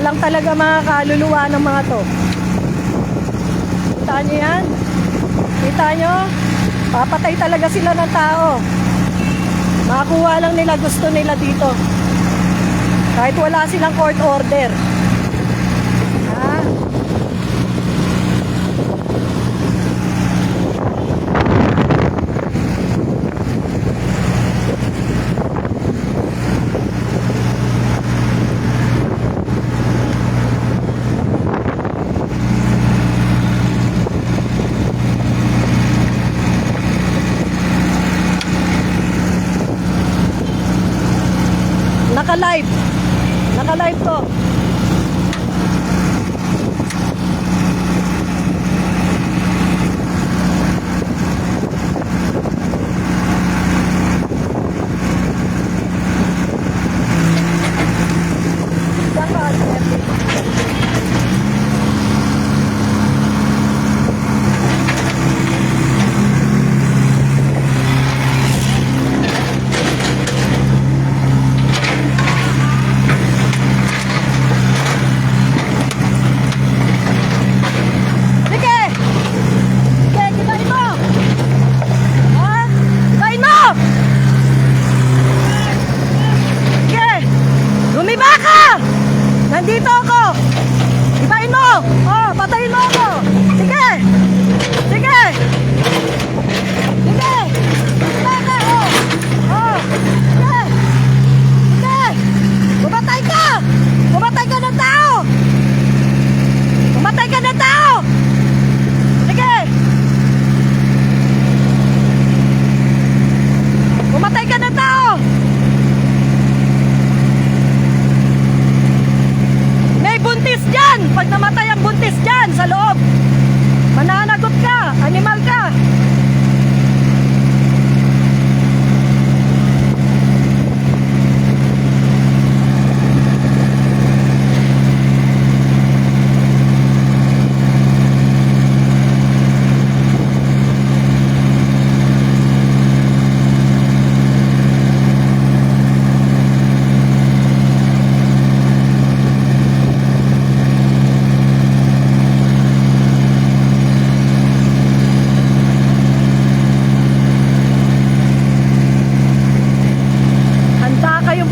lang talaga mga kaluluwa ng mga to. Kita nyo yan? Kita nyo? Papatay talaga sila ng tao. Makakuha lang nila gusto nila dito. Kahit wala silang court order. Ha? Naka-live. Naka-live to. Nandito ako! Ibahin mo! Oh, patayin mo ako! Sige! Sige! Sige! Iba ka! Oh! Oh! Sige! Sige! Bumatay ka! Bumatay ka ng tao! Bumatay ka ng tao! Sige! Bumatay ka ng tao! Buntis dyan! Pag namatay ang buntis dyan sa loob, mananagot ka, animal ka.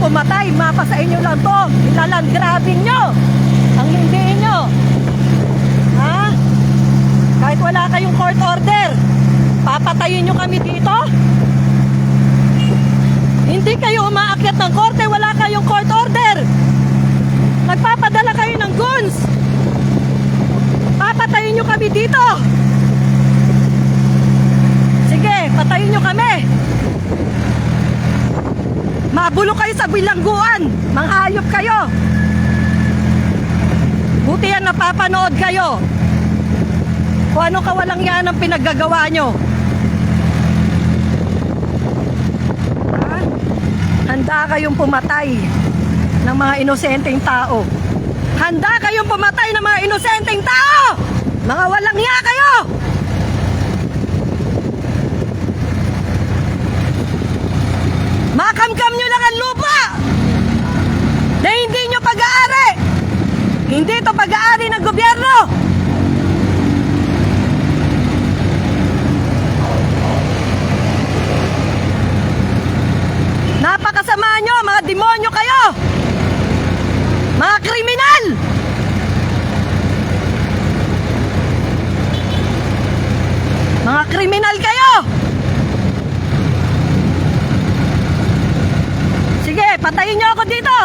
Pumatay, mapa sa inyo lang to. Ilalangrabin nyo ang hindi nyo. Ha? Kahit wala kayong court order, papatayin nyo kami dito? Hindi kayo umaakyat ng korte, wala kayong court order. Nagpapadala kayo ng guns. Papatayin nyo kami dito. Sige, patayin nyo kami. Mabulo kayo sa bilangguan, manghayop kayo. Buti yan napapanood kayo. Kung ano kawalang yan ang pinaggagawa nyo. Ha? Handa kayong pumatay ng mga inosenteng tao. Handa kayong pumatay ng mga inosenteng tao. Mga walang hiya kayo. Makamkam nyo lang ang lupa na hindi nyo pag-aari. Hindi ito pag-aari ng gobyerno. Napakasama nyo, mga demonyo kayo. Mga kriminal. Mga kriminal kayo. Sige, patayin niyo ako dito.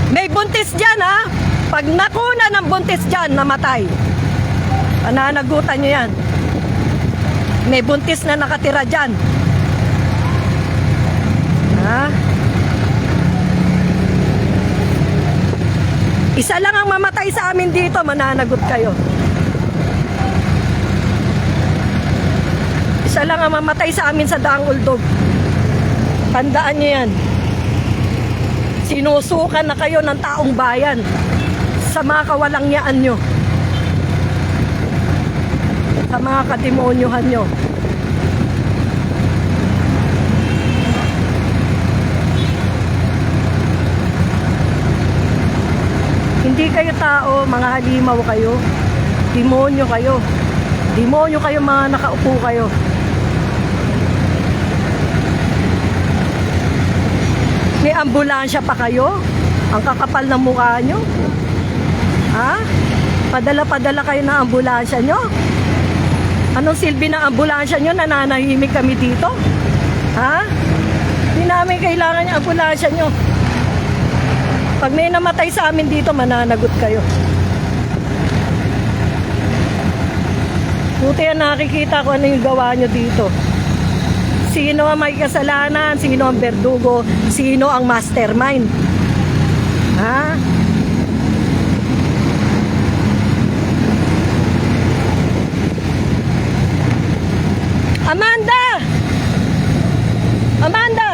May buntis dyan, ha? Pag nakuna ng buntis dyan, namatay. Pananagutan niyo yan. May buntis na nakatira dyan. Ha? Isa lang ang mamatay sa amin dito, mananagot kayo. Isa lang ang mamatay sa amin sa Daang Uldog. Tandaan niyo yan. Sinusukan na kayo ng taong bayan sa mga kawalangyaan nyo. Sa mga kademonyohan nyo. Hindi kayo tao, mga halimaw kayo. Demonyo kayo. Demonyo kayo, mga nakaupo kayo. May ambulansya pa kayo? Ang kakapal ng mukha nyo? Ha? Padala-padala kayo ng ambulansya nyo? Anong silbi ng ambulansya nyo? Nananahimik kami dito? Ha? Hindi namin kailangan yung ambulansya nyo. Pag may namatay sa amin dito, mananagot kayo. Buti yan, nakikita ko ano yung gawa nyo dito. Sino ang may kasalanan? Sino ang berdugo? Sino ang mastermind? Ha? Amanda! Amanda!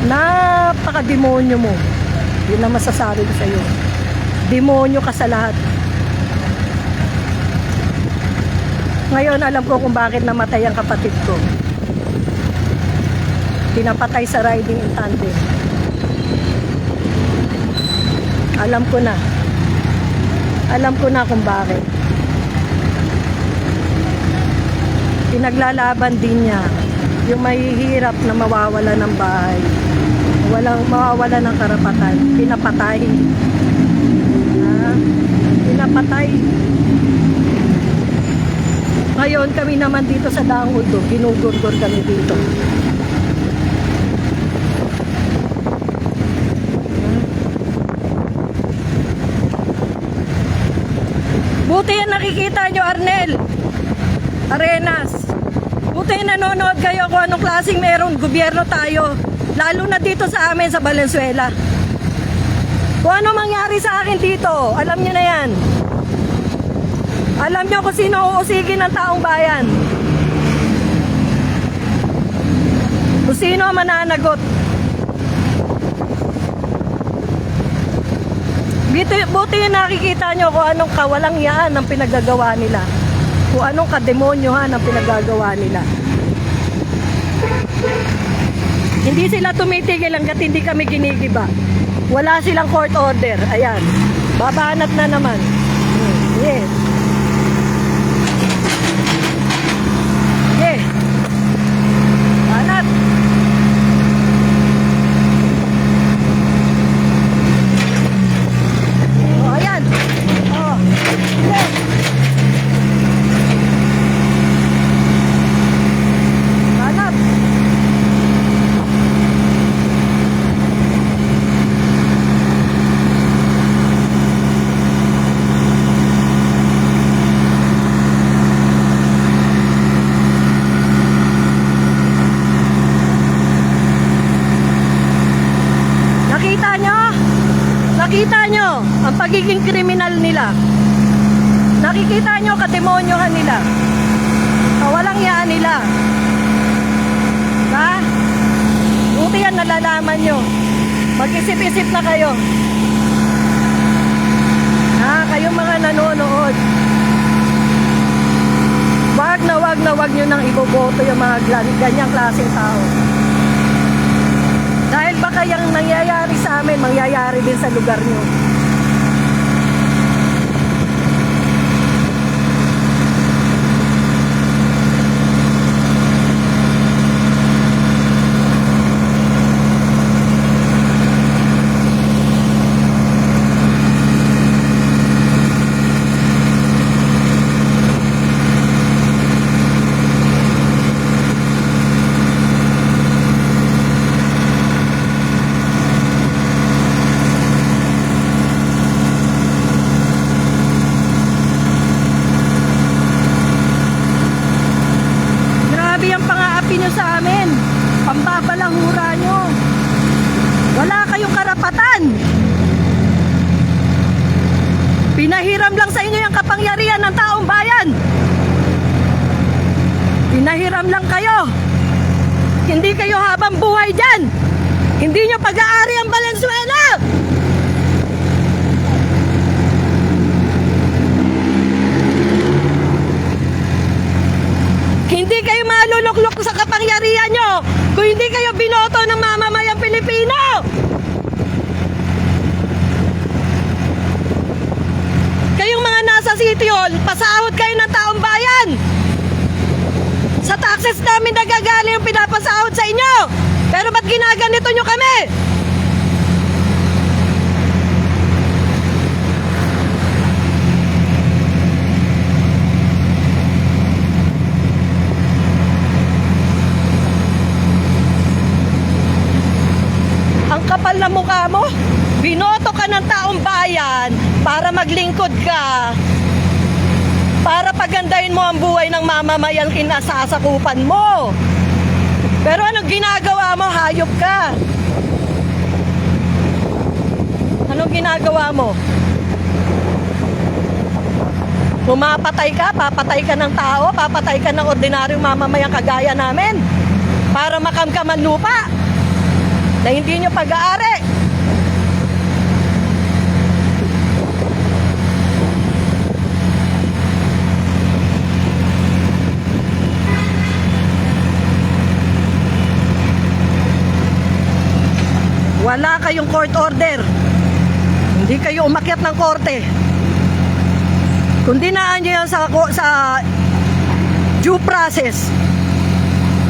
Napaka-demonyo mo. Yun ang masasabi ko sa iyo. Demonyo ka sa lahat. Ngayon alam ko kung bakit namatay ang kapatid ko. Pinapatay sa riding in tandem. Alam ko na. Alam ko na kung bakit. Pinaglalaban din niya yung mahihirap na mawawala ng bahay, walang mawawala ng karapatan. Pinapatay. Ha? Pinapatay. Ngayon kami naman dito sa Daang Uldo, ginugurgur kami dito. Buti yan nakikita nyo, Arnel Arenas. Buti nanonood kayo kung anong klaseng merong gobyerno tayo. Lalo na dito sa amin sa Valenzuela. Kung ano mangyari sa akin dito, alam nyo na yan. Alam nyo kung sino uusigin ng taong bayan. Kung sino ang mananagot. Buti yung nakikita nyo kung anong kawalang yaan ang pinagagawa nila. Kung anong kademonyohan ang pinagagawa nila. Hindi sila tumitigil hanggat hindi kami ginigiba. Wala silang court order. Ayan. Babanat na naman. Yes. Yeah. Banat. Oh, ayan. Oh. Yeah. Banat. Nakita nyo ang pagiging kriminal nila. Nakikita nyo kademonyohan nila. Kawalang yaan nila. Ha? Buti yan nalalaman nyo. Mag-isip-isip na kayo. Ha? Kayong mga nanonood. Wag na wag nyo nang iboboto yung mga ganyang klaseng tao. Dahil baka yung nangyayari sa amin, mangyayari din sa lugar nyo. Nyo sa amin, pambabalahura nyo. Wala kayong karapatan. Pinahiram lang sa inyo yung kapangyarihan ng taong bayan. Pinahiram lang kayo. Hindi kayo habang buhay dyan. Hindi nyo pag-aari ang Valenzuela. Hindi kayo maluluklok sa kapangyarihan nyo kung hindi kayo binoto ng mamamayang Pilipino. Kayong mga nasa City Hall, pasahod kayo ng taong bayan. Sa taxes namin nagagaling yung pinapasahod sa inyo. Pero ba't ginaganito nyo kami? Ang kapal na mukha mo, binoto ka ng taong bayan para maglingkod ka, para pagandahin mo ang buhay ng mamamayan kinasasakupan mo. Pero anong ginagawa mo? Hayop ka. Anong ginagawa mo? Pumapatay ka, papatay ka ng tao, papatay ka ng ordinaryong mamamayang kagaya namin para makamkaman lupa na hindi nyo pag-aari. Wala kayong court order. Hindi kayo umakyat ng korte. Kung dinaan nyo yan sa due process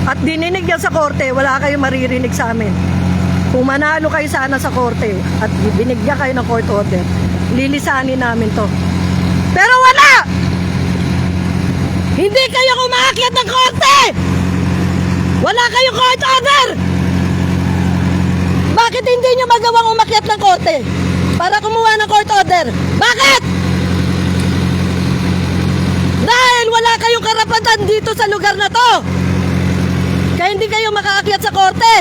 at dininig yan sa korte, wala kayong maririnig sa amin. Kung manalo kayo sana sa korte at binigyan kayo ng court order, lilisanin namin to. Pero wala! Hindi kayo umaakyat ng korte! Wala kayong court order! Bakit hindi nyo magawang umakyat ng korte para kumuha ng court order? Bakit? Dahil wala kayong karapatan dito sa lugar na to. Kaya hindi kayo makaakyat sa korte.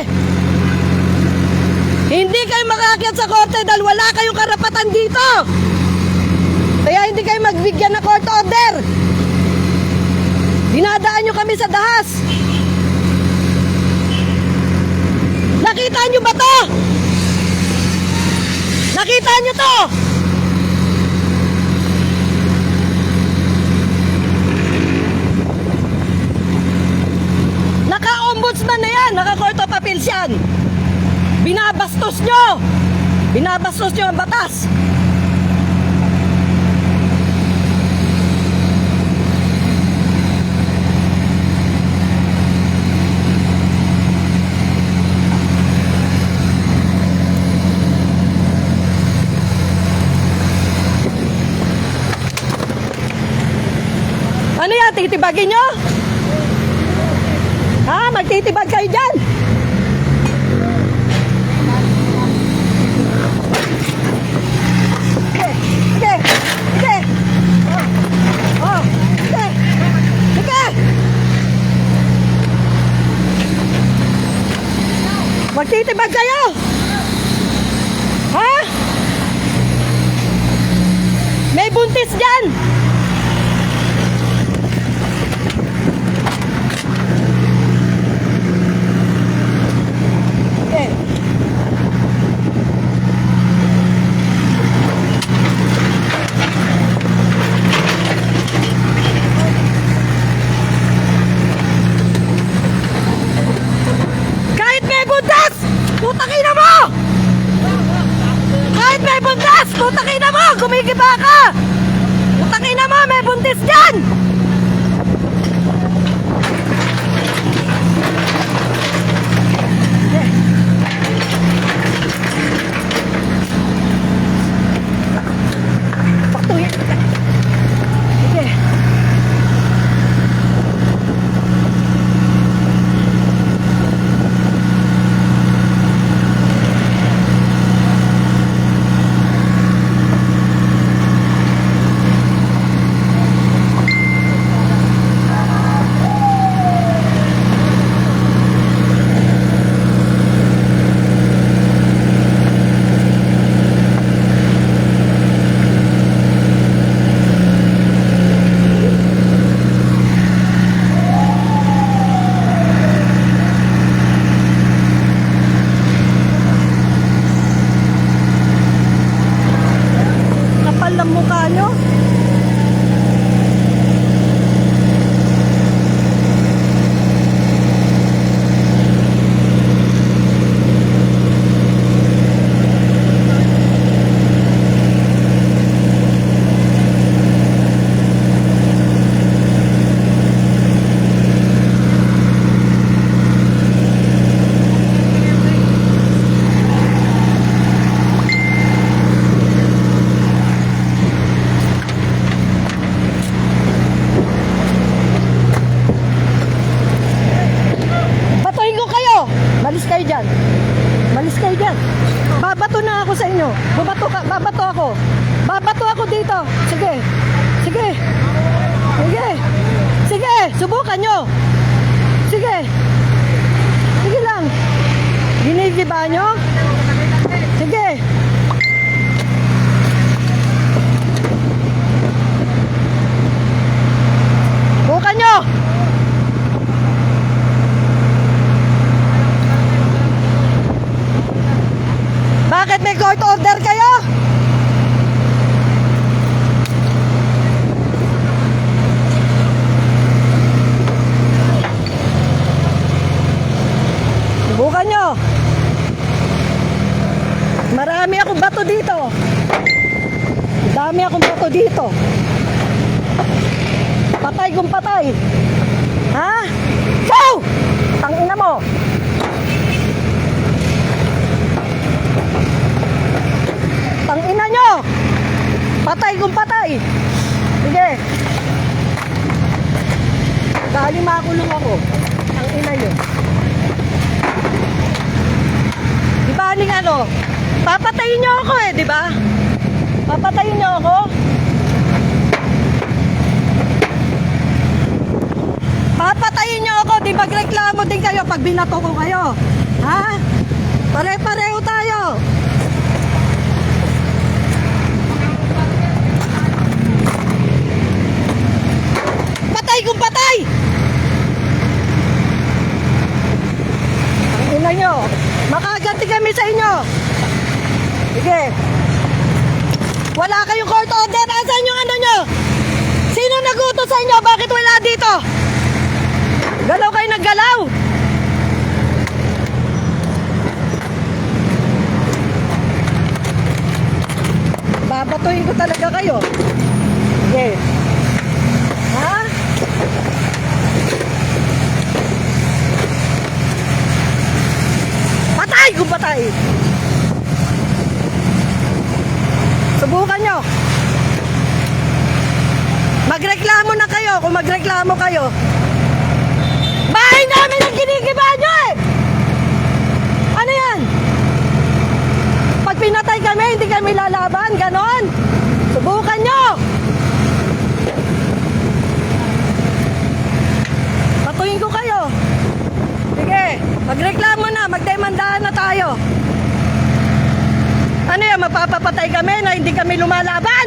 Hindi kayo makaakyat sa korte dahil wala kayong karapatan dito. Kaya hindi kayo magbigyan ng court order. Dinadaan nyo kami sa dahas. Nakita nyo ba to? Nakita nyo to? Naka-ombudsman na yan, naka-court of appeals yan. Binabastos nyo! Binabastos nyo ang batas. Ano yan? Titibagin nyo? Ha? Magtitibag kayo dyan? Magtitibag kayo? Ha? May buntis dyan! Okay. Kahit may buntis! Putakin na mo! Kahit may buntis! Putakin na mo! Gumigiba ka! Putakin na mo! May buntis dyan! Paktuhin. Okay. nyo. Babato ako. Babato ako dito. Sige. Sige. Sige. Sige, subukan nyo. Sige. Sige lang. Ginigiba nyo? Sige. Subukan nyo. Bakit may court order kayo? Subukan nyo. Marami akong bato dito. Dami akong bato dito. Patay kung patay. Ha? Go! Tangina mo. Tangina nyo. Patay kung patay. Sige. Dali makulong ako. Tangina nyo. Diba aning ano? Papatayin nyo ako eh, diba? Papatayin nyo ako? Papatayin nyo ako, di magreklamo din kayo pag binato ko kayo. Ha? Pare-pareho tayo. Patay kung patay! Ang ina nyo, makaganti kami sa inyo. Sige. Wala kayong court order. Asan yung ano nyo? Sino nagutos sa inyo? Bakit wala dito? Galaw kayo naggalaw. Babatuhin ko talaga kayo. Sige. Ha? Patay kung patay. Subukan nyo. Magreklamo na kayo kung magreklamo kayo. Bahay namin ang ginigiba nyo eh! Ano yan? Pag pinatay kami, hindi kami lalaban, ganon? Subukan nyo! Patuhin ko kayo. Sige, magreklamo na, magdemandahan na tayo. Ano yan, mapapapatay kami na hindi kami lumalaban?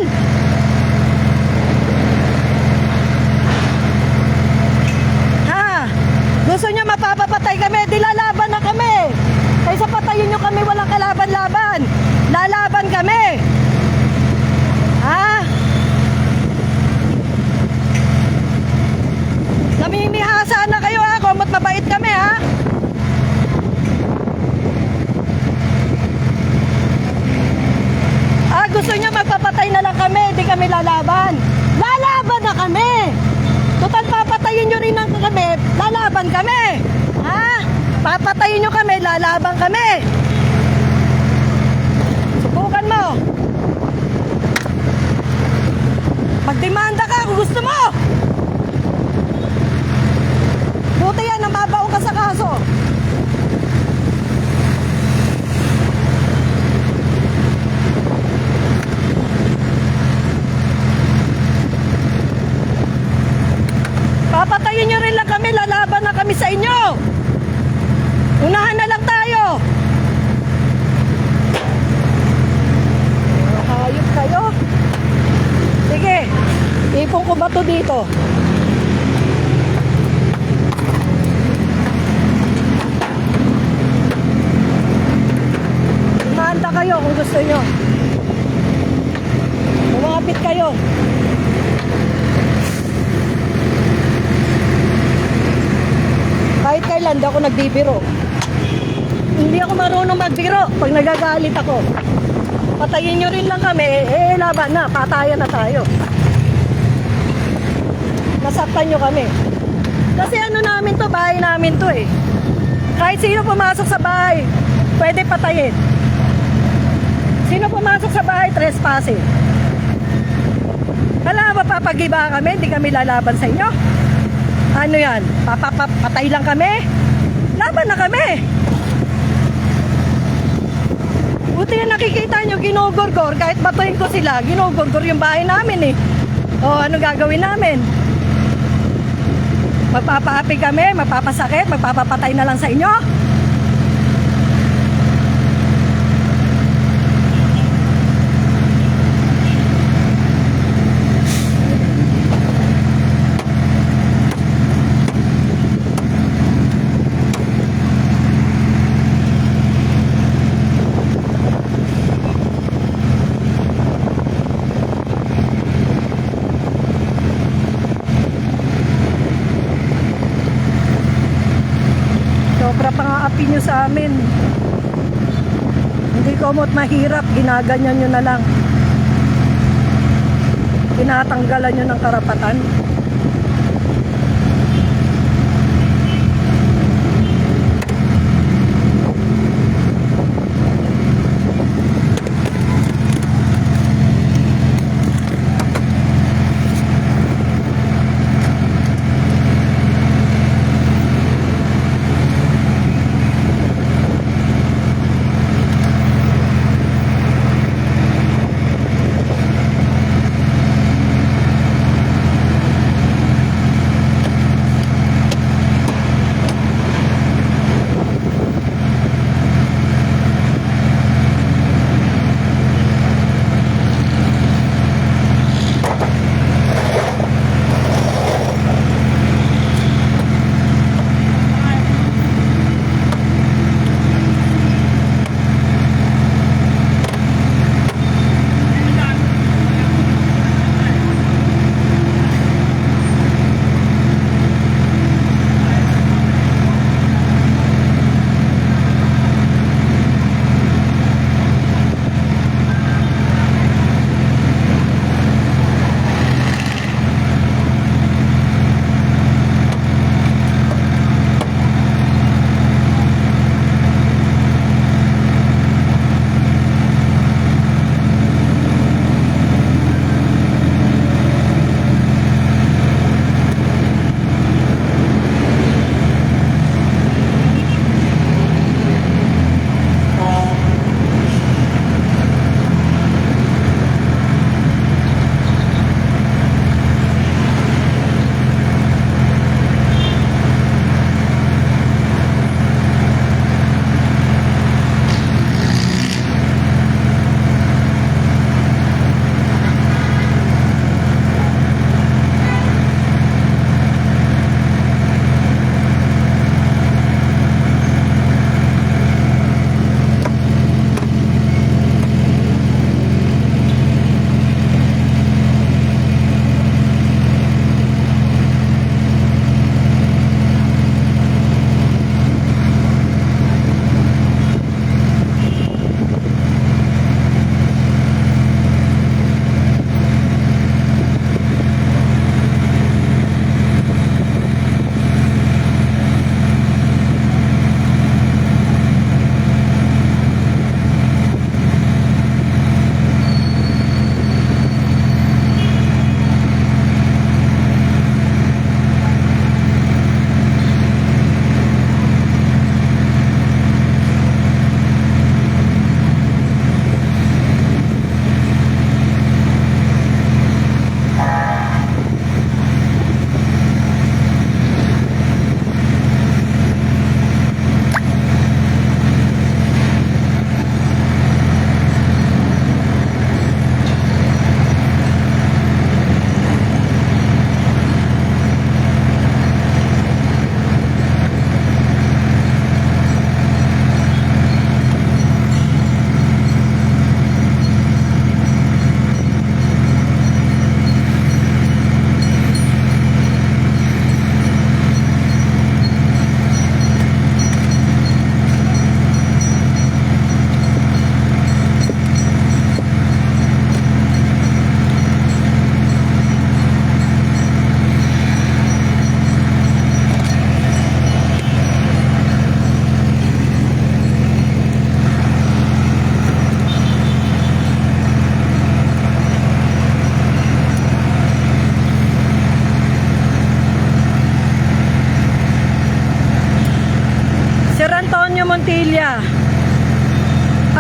Ha? Gusto nyo mapapapatay kami, di lalaban na kami. Kaysa patayin nyo kami, walang kalaban-laban. Lalaban kami. Ha? Namimihasa na kayo ha, kung mabait kami ha. Gusto nyo magpapatay na lang kami, di kami lalaban. Lalaban na kami. Total papatayin nyo rin ang kami, lalaban kami. Ha? Papatayin nyo kami, lalaban kami. Subukan mo. Magdemanda ka kung gusto mo. Buti yan, nababaon ka sa kaso. Papatayin nyo rin lang kami, lalaban na kami sa inyo. Unahan na lang tayo. Hayop kayo. Sige, ipon ko ba to dito? Umanda kayo kung gusto nyo. Lumapit kayo. Kahit kailan ako nagbibiro. Hindi ako marunong magbiro pag nagagalit ako. Patayin nyo rin lang kami, laban na, patayan na tayo. Nasaktan nyo kami. Kasi ano namin to, bahay namin to eh. Kahit sino pumasok sa bahay, pwede patayin. Sino pumasok sa bahay, trespassing. Kala ba papagiba kami, hindi kami lalaban sa inyo? Ano yan? Patay lang kami? Laban na kami. Buti na nakikita nyo, ginugurgor. Kahit batuhin ko sila, ginugurgor yung bahay namin eh. O ano gagawin namin? Magpapaapi kami, magpapasakit, magpapapatay na lang sa inyo? Sobra pa nga api nyo sa amin. Hindi ko mo't mahirap, ginaganyan nyo na lang. Tinatanggalan nyo ng karapatan.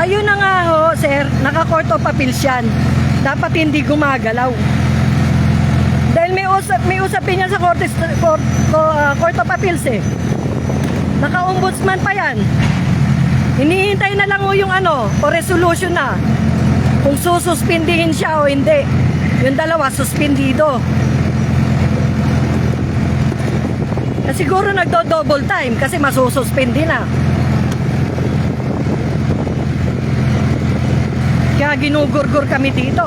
Ayun na nga ho, sir, naka-court of appeals yan. Dapat hindi gumagalaw. Dahil may usapin yan sa court of appeals eh. Naka-ombudsman pa yan. Hinihintay na lang ho yung o resolution na. Kung sususpindihin siya o hindi. Yung dalawa, suspendido. Siguro nagdo-double time kasi masususpindi na. Kaya ginugurgur kami dito.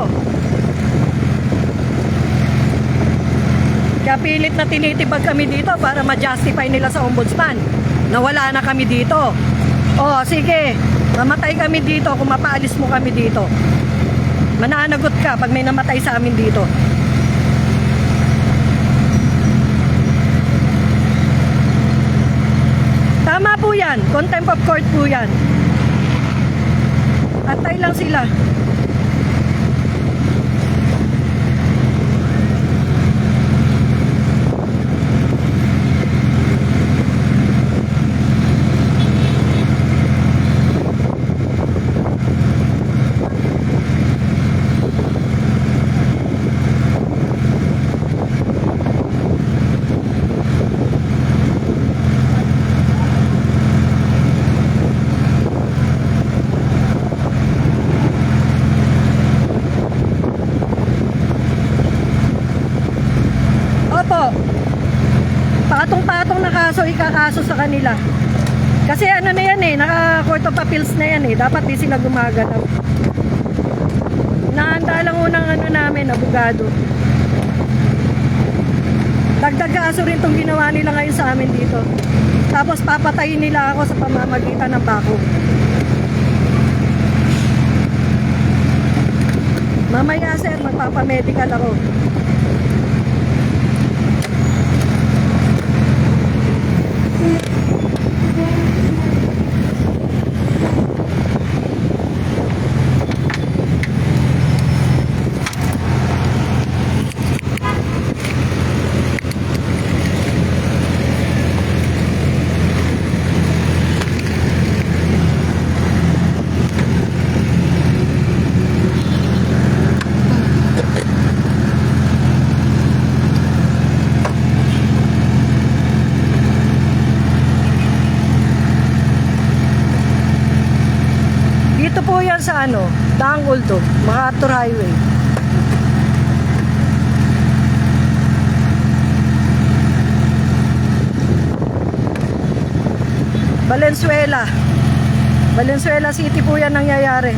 Kaya pilit na tinitibag kami dito para ma-justify nila sa ombudsman na wala na kami dito. O sige, mamatay kami dito kung mapaalis mo kami dito. Mananagot ka pag may namatay sa amin dito. Tama po yan. Contempt of court po yan. Antay lang sila. Patong-patong na kaso ikakaso sa kanila. Kasi na yan eh, naka-court of appeals na yan eh. Dapat di sila gumagalaw. Nahanda lang unang namin, abogado. Dagdag kaso rin itong ginawa nila ngayon sa amin dito. Tapos papatayin nila ako sa pamamagitan ng bako. Mamaya sir, magpapamedical ako. Dito po yan sa Daang Uldo, MacArthur Highway. Valenzuela. Valenzuela City po yan nangyayari.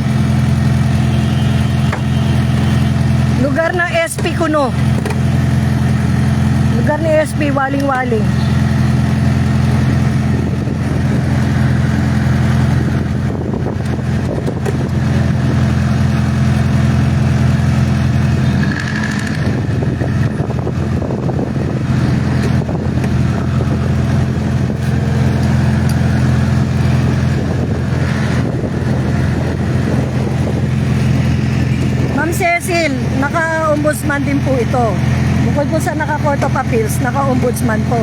Lugar ng SP Kuno. Lugar ni SP Waling-Waling. Cecil, naka-ombudsman din po ito. Bukod po sa naka-court of appeals, naka-ombudsman po.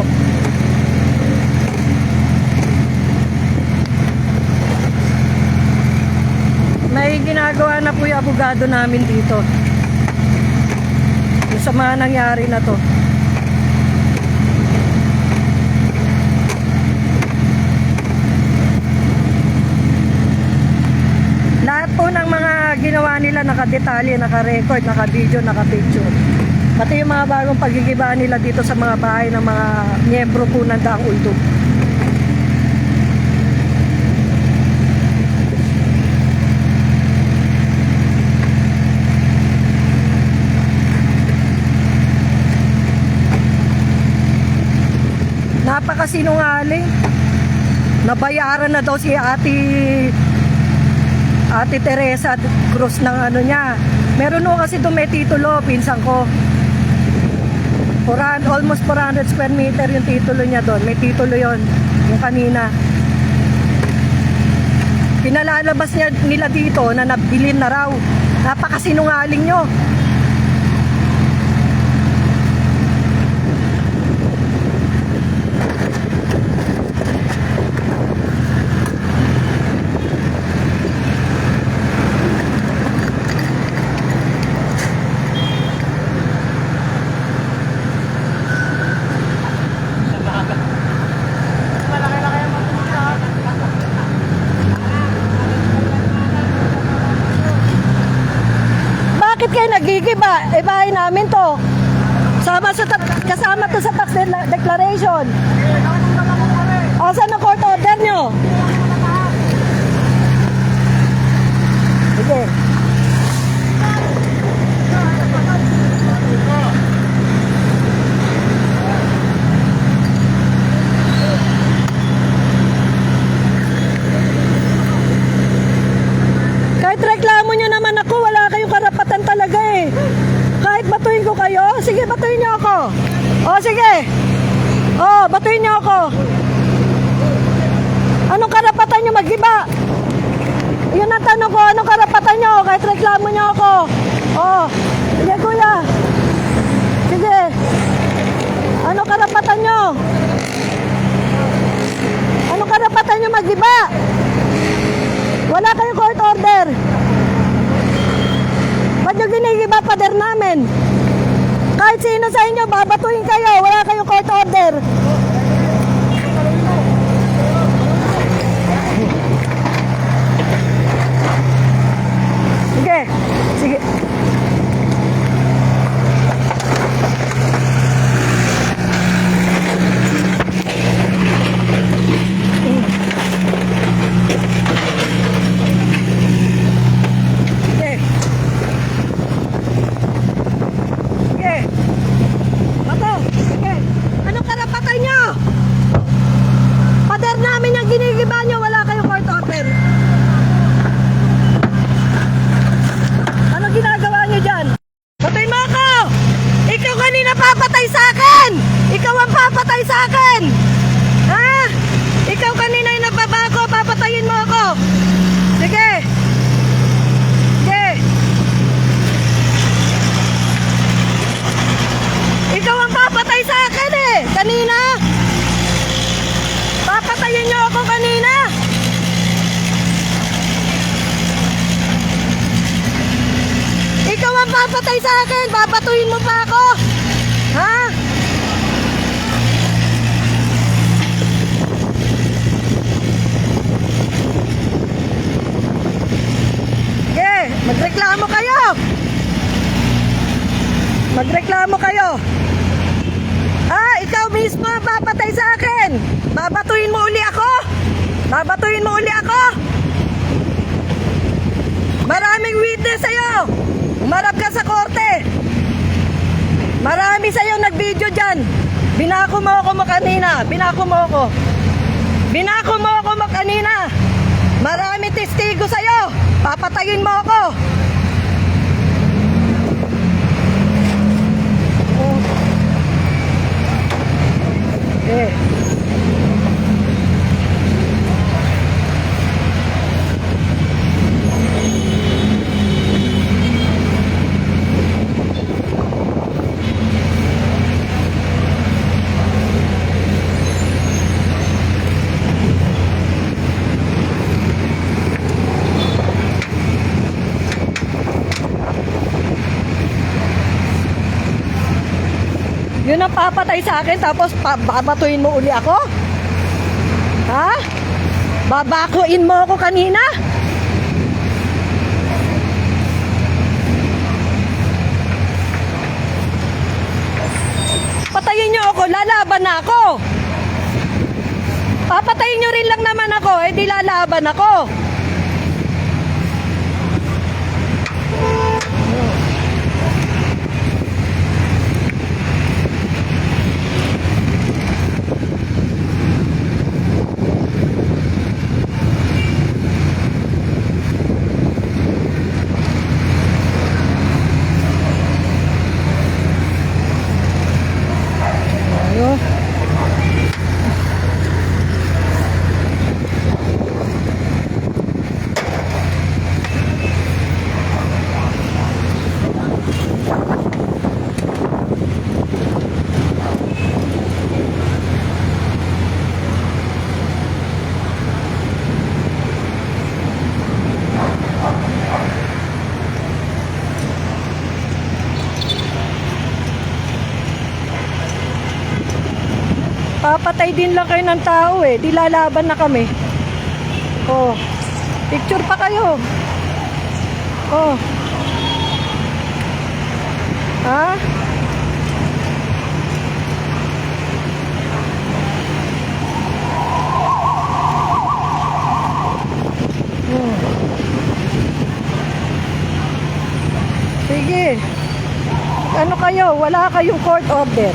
May ginagawa na po yung abogado namin dito. Yung sa mga nangyari na to. Lahat po ng mga ginawa nila nakadetalye, naka-record, naka-video, naka-picture. Pati yung mga bagong paggigiba nila dito sa mga bahay ng mga miyembro po ng Daang Uldo. Napakasinungaling. Nabayaran na daw si Ate Teresa Cruz ng niya. Meron mo kasi doon may titulo, pinsan ko. Almost 400 square meter yung titulo niya doon. May titulo yon yung kanina. Pinalalabas nila dito na nabilin na raw. Napakasinungaling nyo. kuya, bahay namin to. Kasama to sa tax declaration. Asan ang court order nyo? Sige. Kahit reklamo nyo naman ako, wala kayong karapatan talaga eh. Kahit batuhin ko kayo, sige batuhin nyo ako. O sige. O, batuhin nyo ako. Anong karapatan nyo mag-iba? Yun ang tanong ko, anong karapatan nyo? Kahit reklamo nyo ako. O, sige kuya. Sige. Anong karapatan nyo? Anong karapatan nyo mag-iba? Wala kayong court order. Ba't nyo ginigiba pader namin? Kahit sino sa inyo, babatuhin kayo. Wala kayong court order. Sige. Sige. Papatay sa akin! Ikaw ang papatay sa akin! Ha? Ikaw kanina yung nagbabago, papatayin mo ako! Sige! Sige! Ikaw ang papatay sa akin eh! Kanina! Papatayin niyo ako kanina! Ikaw ang papatay sa akin! Babatuhin mo pa ako! Ha? Sige, magreklamo kayo. Magreklamo kayo. Ikaw mismo ang papatay sa akin. Babatuhin mo uli ako. Babatuhin mo uli ako. Maraming witness sa'yo. Umarap ka sa korte. Marami sa'yo nag-video dyan. Binako mo ako kanina. Binako mo ako. Binako mo ako kanina. Marami testigo sa'yo. Papatayin mo ako. Okay. Yun ang papatay sa akin tapos babatuhin mo uli ako? Ha? Babakuin mo ako kanina? Patayin nyo ako, lalaban na ako. Papatayin nyo rin lang naman ako, di lalaban ako. Papatay din lang kayo ng tao eh. Di lalaban na kami. Oh. Picture pa kayo. Oh. Ha? Sige. Ano kayo? Wala kayong court order.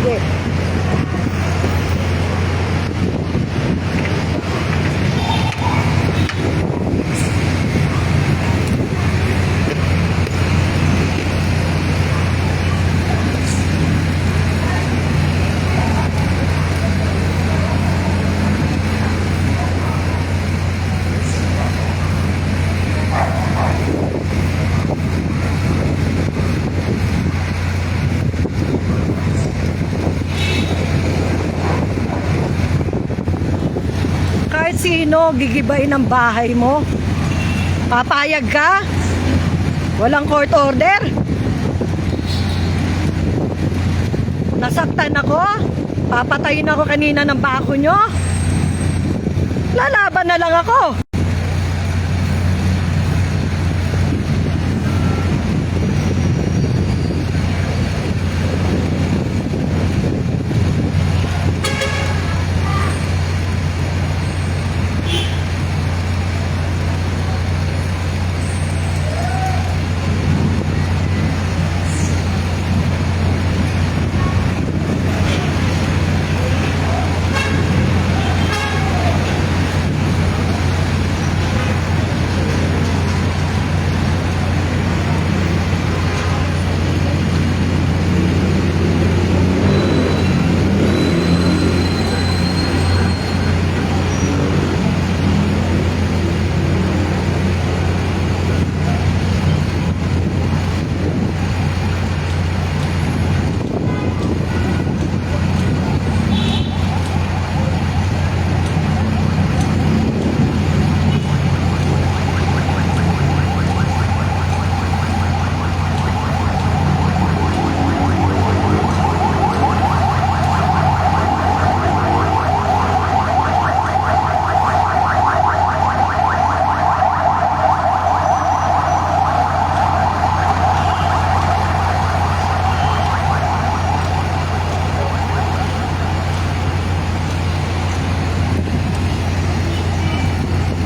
Sige. Kahit sino gigibain ang bahay mo, papayag ka? Walang court order? Nasaktan ako? Papatayin ako kanina ng bako nyo? Lalaban na lang ako.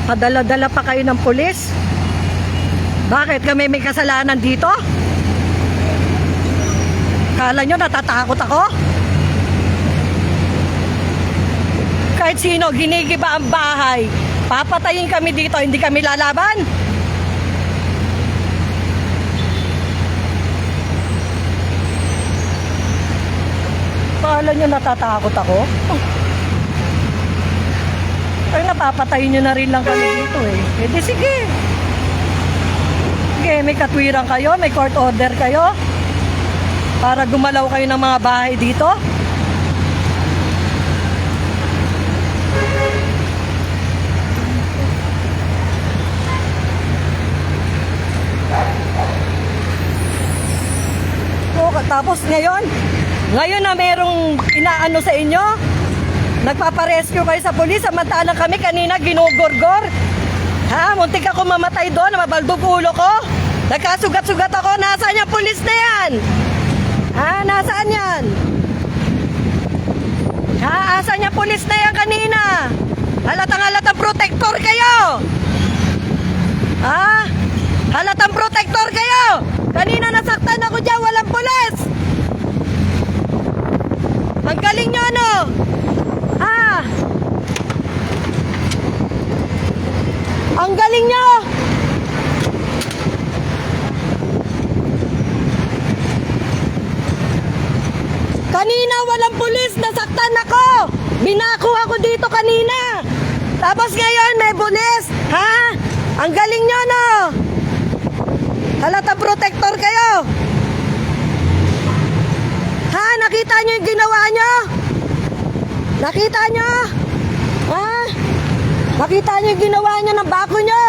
Padala-dala pa kayo ng pulis? Bakit kami may kasalanan dito? Kala nyo natatakot ako? Kahit sino ginigiba ang bahay, papatayin kami dito, hindi kami lalaban? Kala nyo natatakot ako? Ay, napapatayin nyo na rin lang kami dito eh. Eh di sige. Sige, may katwiran kayo, may court order kayo. Para gumalaw kayo ng mga bahay dito. O, tapos ngayon na merong inaano sa inyo, nagpaparescue kayo sa pulis, samantalang kami kanina ginugorgor. Ha? Muntik ako mamatay doon, mabaldog ulo ko. Nagkasugat-sugat ako. Nasaan yung pulis na yan? Ha? Nasaan yan? Ha? Asan yung pulis na yan kanina? Halatang protector kayo. Ha? Halatang protector kayo. Kanina nasaktan ako dyan, walang pulis. Ang galing nyo ano? Ah! Ang galing nyo! Kanina walang pulis, nasaktan ako! Binako ako dito kanina! Tapos ngayon may pulis! Ha? Ang galing nyo no! Halatang protector kayo! Ha? Nakita nyo yung ginawa nyo? Nakita nyo? Ha? Nakita nyo yung ginawa nyo ng bako nyo?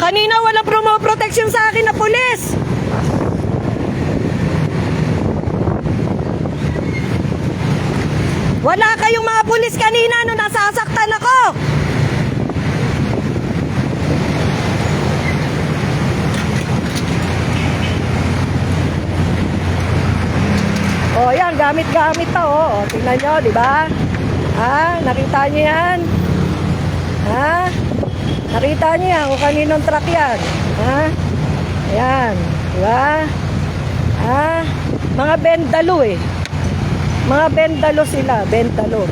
Kanina walang protection sa akin na pulis. Wala kayong mga pulis kanina nung gamit-gamit pa, oh. Tingnan nyo, di ba? Ha? Nakita nyo yan? Ha? Nakita nyo yan kung kaninong truck yan? Ha? Ayan, di ba? Ha? Mga bendalo eh. Mga bendalo sila, bendalo.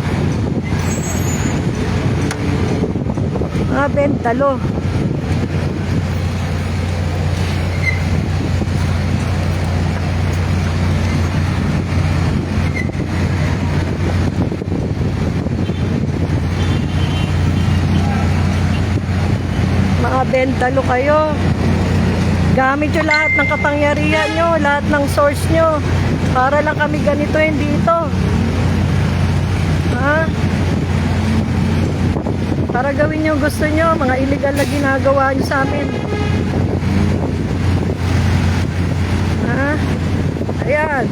Mga bendalo. Mga bendalo kayo. Gamit nyo lahat ng kapangyarihan nyo, lahat ng source nyo. Para lang kami ganitoin dito. Ha? Para gawin yung gusto nyo, mga illegal na ginagawa nyo sa amin. Ha? Ayan.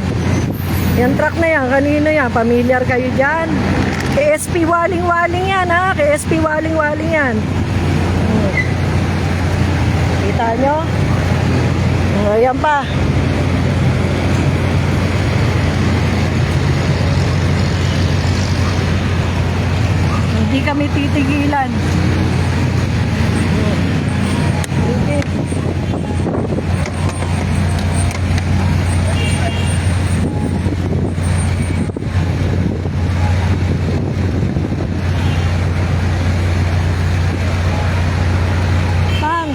Yan truck na yan, kanino yan? Pamilyar kayo dyan? KSP Waling-Waling yan, ha? KSP Waling-Waling yan. Kita nyo? Ayan pa. Hindi kami titigilan. Sige. Pang,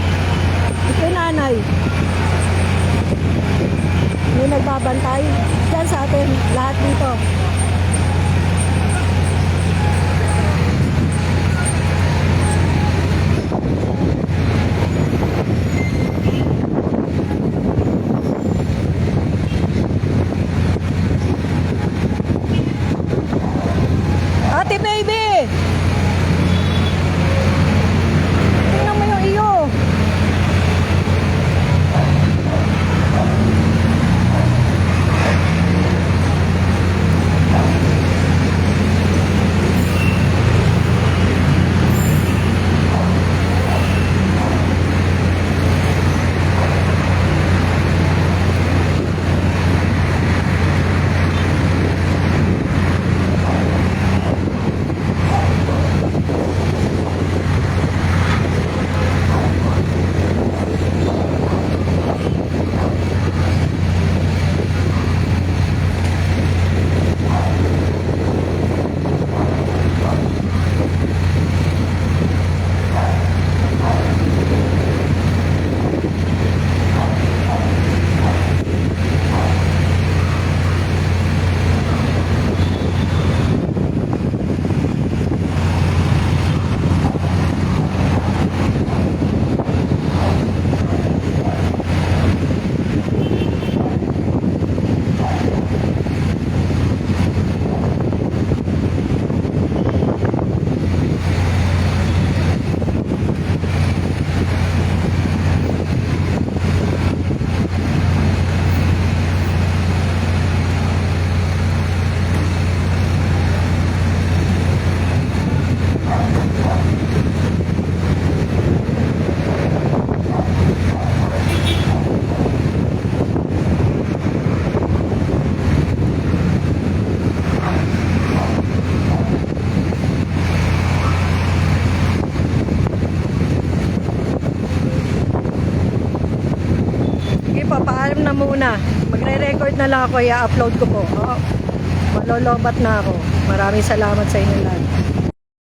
ito nanay. May nagbabantay dyan sa atin lahat dito. Ate baby! Tingnan mo yung iyo. Papaalam na muna. Magre-record na lang ako, i-upload ko po. Malolobat na ako. Maraming salamat sa inyo lahat.